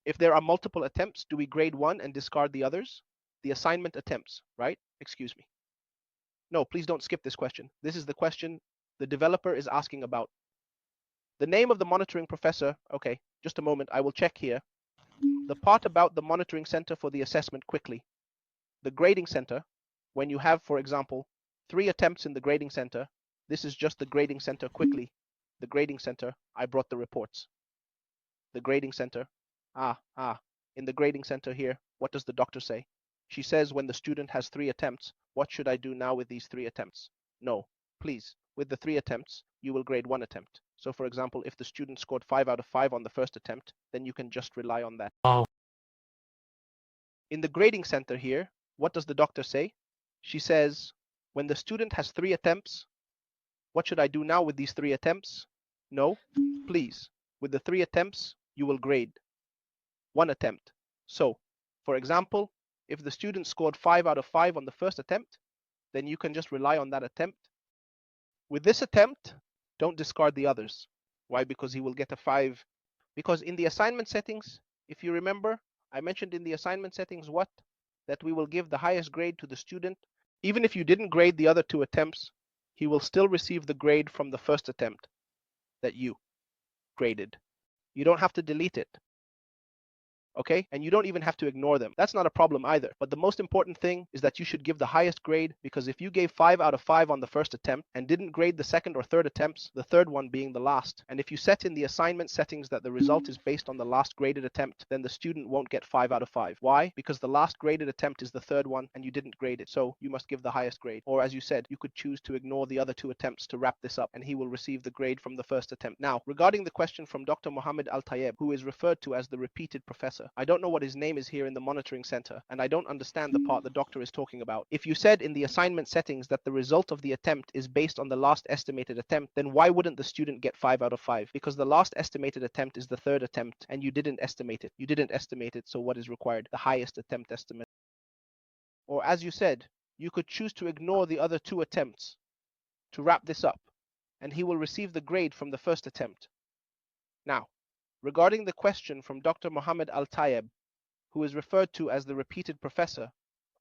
If there are multiple attempts, do we grade one and discard the others? The assignment attempts, right? Excuse me. No, please don't skip this question. This is the question the developer is asking about. The name of the monitoring professor, okay, just a moment, I will check here. The part about the monitoring center for the assessment quickly. The grading center, when you have, for example, 3 attempts in the grading center, this is just the grading center quickly. The grading center, I brought the reports. The grading center, in the grading center here, what does the doctor say? She says when the student has 3 attempts, what should I do now with these 3 attempts? No, please, with the 3 attempts, you will grade 1 attempt. So for example, if the student scored 5 out of 5 on the first attempt, then you can just rely on that. Oh. In the grading center here, what does the doctor say? She says, when the student has 3 attempts, what should I do now with these 3 attempts? No, please, with the 3 attempts, you will grade 1 attempt. So, for example, if the student scored 5 out of 5 on the first attempt, then you can just rely on that attempt. With this attempt, don't discard the others. Why? Because he will get a 5. Because in the assignment settings, if you remember, I mentioned in the assignment settings what? That we will give the highest grade to the student. Even if you didn't grade the other 2 attempts, he will still receive the grade from the first attempt that you graded. You don't have to delete it. Okay? And you don't even have to ignore them. That's not a problem either. But the most important thing is that you should give the highest grade, because if you gave 5 out of 5 on the first attempt and didn't grade the second or third attempts, the third one being the last, and if you set in the assignment settings that the result is based on the last graded attempt, then the student won't get 5 out of 5. Why? Because the last graded attempt is the third one and you didn't grade it. So you must give the highest grade. Or as you said, you could choose to ignore the other 2 attempts to wrap this up and he will receive the grade from the first attempt. Now, regarding the question from Dr. Mohammed Al-Tayeb, who is referred to as the repeated professor, I don't know what his name is here in the monitoring center, and I don't understand the part the doctor is talking about. If you said in the assignment settings that the result of the attempt is based on the last estimated attempt, then why wouldn't the student get 5 out of 5? Because the last estimated attempt is the third attempt, and you didn't estimate it. You didn't estimate it, so what is required? The highest attempt estimate. Or as you said, you could choose to ignore the other 2 attempts to wrap this up, and he will receive the grade from the first attempt. Now, regarding the question from Dr. Mohammed Al-Tayeb, who is referred to as the repeated professor,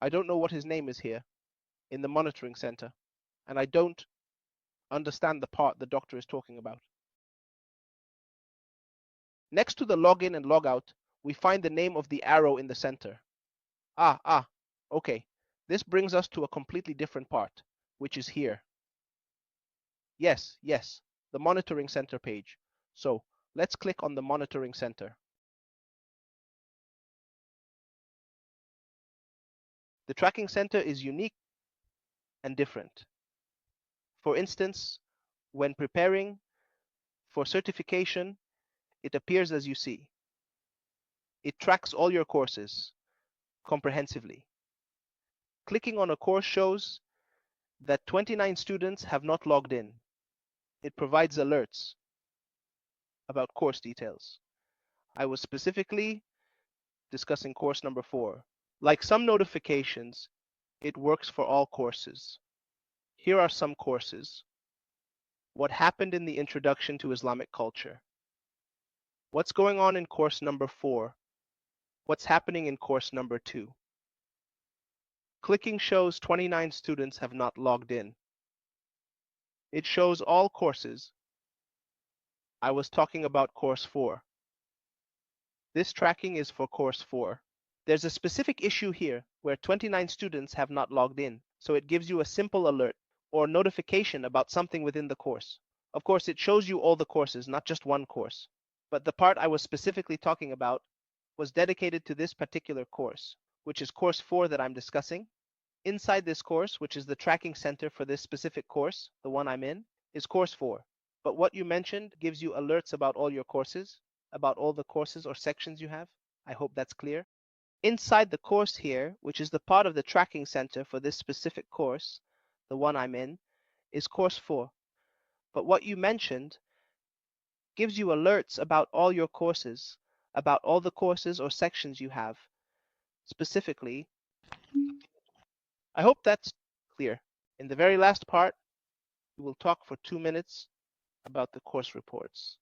I don't know what his name is here in the monitoring center, and I don't understand the part the doctor is talking about. Next to the login and logout, we find the name of the arrow in the center. Okay. This brings us to a completely different part, which is here. Yes, the monitoring center page. So let's click on the monitoring center. The tracking center is unique and different. For instance, when preparing for certification, it appears as you see. It tracks all your courses comprehensively. Clicking on a course shows that 29 students have not logged in. It provides alerts about course details. I was specifically discussing course number 4. Like some notifications, it works for all courses. Here are some courses. What happened in the introduction to Islamic culture? What's going on in course number 4? What's happening in course number 2? Clicking shows 29 students have not logged in. It shows all courses. I was talking about course 4. This tracking is for course 4. There's a specific issue here where 29 students have not logged in, so it gives you a simple alert or notification about something within the course. Of course, it shows you all the courses, not just one course. But the part I was specifically talking about was dedicated to this particular course, which is course 4 that I'm discussing. Inside this course, which is the tracking center for this specific course, the one I'm in, is course 4. But what you mentioned gives you alerts about all your courses, about all the courses or sections you have. I hope that's clear. Inside the course here, which is the part of the tracking center for this specific course, the one I'm in, is course 4. But what you mentioned gives you alerts about all your courses, about all the courses or sections you have. Specifically, I hope that's clear. In the very last part, we will talk for 2 minutes about the course reports.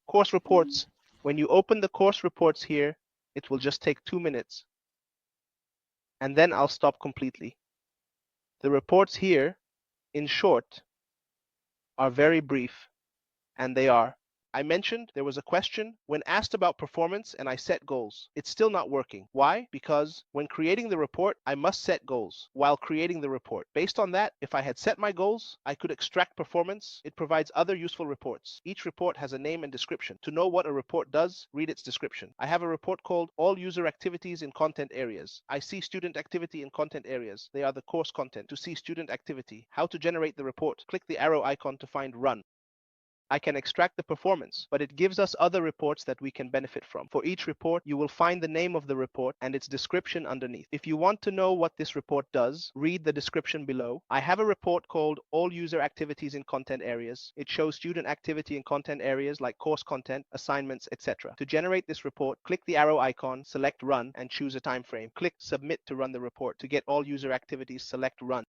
Course reports, when you open the course reports here, It will just take 2 minutes, and then I'll stop completely. The reports here, in short, are very brief, and they are: I mentioned there was a question when asked about performance and I set goals. It's still not working. Why? Because when creating the report, I must set goals while creating the report. Based on that, if I had set my goals, I could extract performance. It provides other useful reports. Each report has a name and description. To know what a report does, read its description. I have a report called All User Activities in Content Areas. I see student activity in content areas. They are the course content. To see student activity, how to generate the report, click the arrow icon to find Run. I can extract the performance, but it gives us other reports that we can benefit from. For each report, you will find the name of the report and its description underneath. If you want to know what this report does, read the description below. I have a report called All User Activities in Content Areas. It shows student activity in content areas like course content, assignments, etc. To generate this report, click the arrow icon, select Run, and choose a time frame. Click Submit to run the report. To get all user activities, select Run.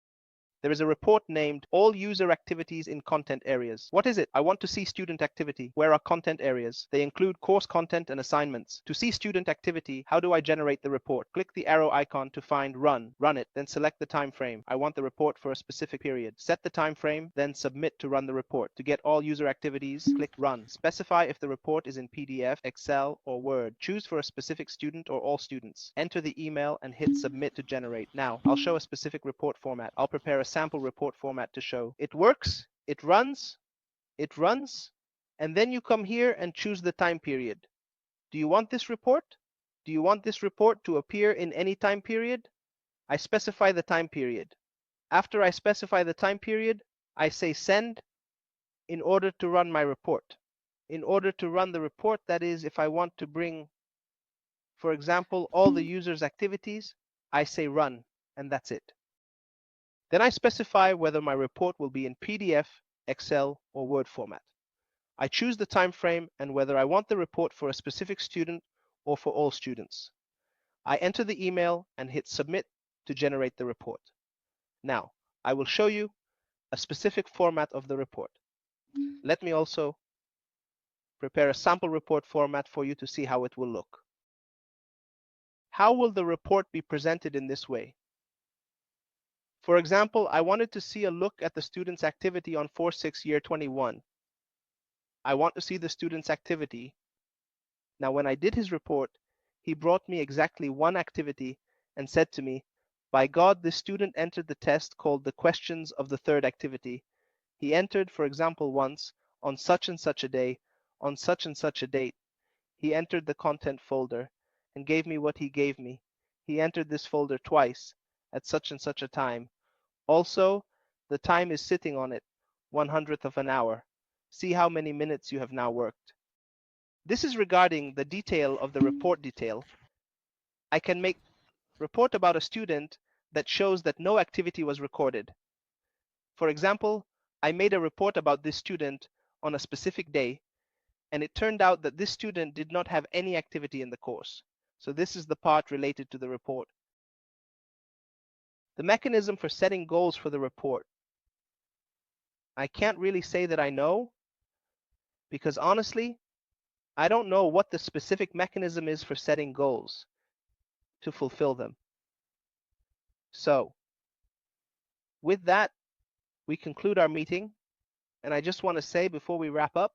There is a report named All User Activities in Content Areas. What is it? I want to see student activity. Where are content areas? They include course content and assignments. To see student activity, how do I generate the report? Click the arrow icon to find Run. Run it, then select the time frame. I want the report for a specific period. Set the time frame, then Submit to run the report. To get all user activities, click Run. Specify if the report is in PDF, Excel, or Word. Choose for a specific student or all students. Enter the email and hit Submit to generate. Now, I'll show a specific report format. I'll prepare a sample report format to show. It works, it runs, and then you come here and choose the time period. Do you want this report? Do you want this report to appear in any time period? I specify the time period. After I specify the time period, I say send in order to run my report. In order to run the report, that is, if I want to bring, for example, all the users' activities, I say run, and that's it. Then I specify whether my report will be in PDF, Excel, or Word format. I choose the time frame and whether I want the report for a specific student or for all students. I enter the email and hit Submit to generate the report. Now, I will show you a specific format of the report. Let me also prepare a sample report format for you to see how it will look. How will the report be presented in this way? For example, I wanted to see a look at the student's activity on 4/6 year 21. I want to see the student's activity. Now, when I did his report, he brought me exactly one activity and said to me, by God, this student entered the test called the questions of the third activity. He entered, for example, once, on such and such a day, on such and such a date. He entered the content folder and gave me what he gave me. He entered this folder twice, at such and such a time. Also, the time is sitting on it, 1/100th of an hour. See how many minutes you have now worked. This is regarding the detail of the report detail. I can make report about a student that shows that no activity was recorded. For example, I made a report about this student on a specific day, and it turned out that this student did not have any activity in the course. So this is the part related to the report. The mechanism for setting goals for the report. I can't really say that I know, because honestly, I don't know what the specific mechanism is for setting goals to fulfill them. So, with that, we conclude our meeting. And I just want to say before we wrap up,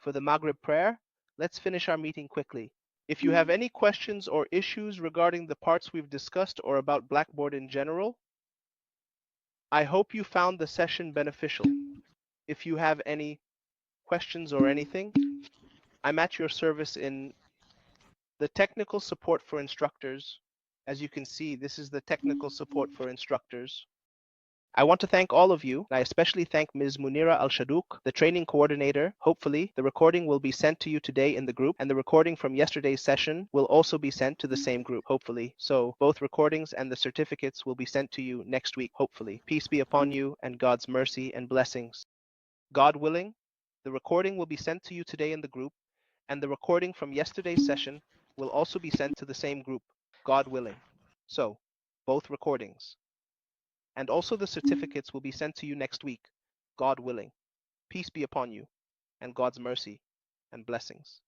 for the Maghrib prayer, let's finish our meeting quickly. If you have any questions or issues regarding the parts we've discussed or about Blackboard in general, I hope you found the session beneficial. If you have any questions or anything, I'm at your service in the technical support for instructors. As you can see, this is the technical support for instructors. I want to thank all of you. I especially thank Ms. Munira Al-Shadouk, the training coordinator. Hopefully, the recording will be sent to you today in the group, and the recording from yesterday's session will also be sent to the same group, hopefully. So both recordings and the certificates will be sent to you next week, hopefully. Peace be upon you and God's mercy and blessings. God willing, the recording will be sent to you today in the group, and the recording from yesterday's session will also be sent to the same group, God willing. So, both recordings. And also the certificates will be sent to you next week, God willing. Peace be upon you, and God's mercy and blessings.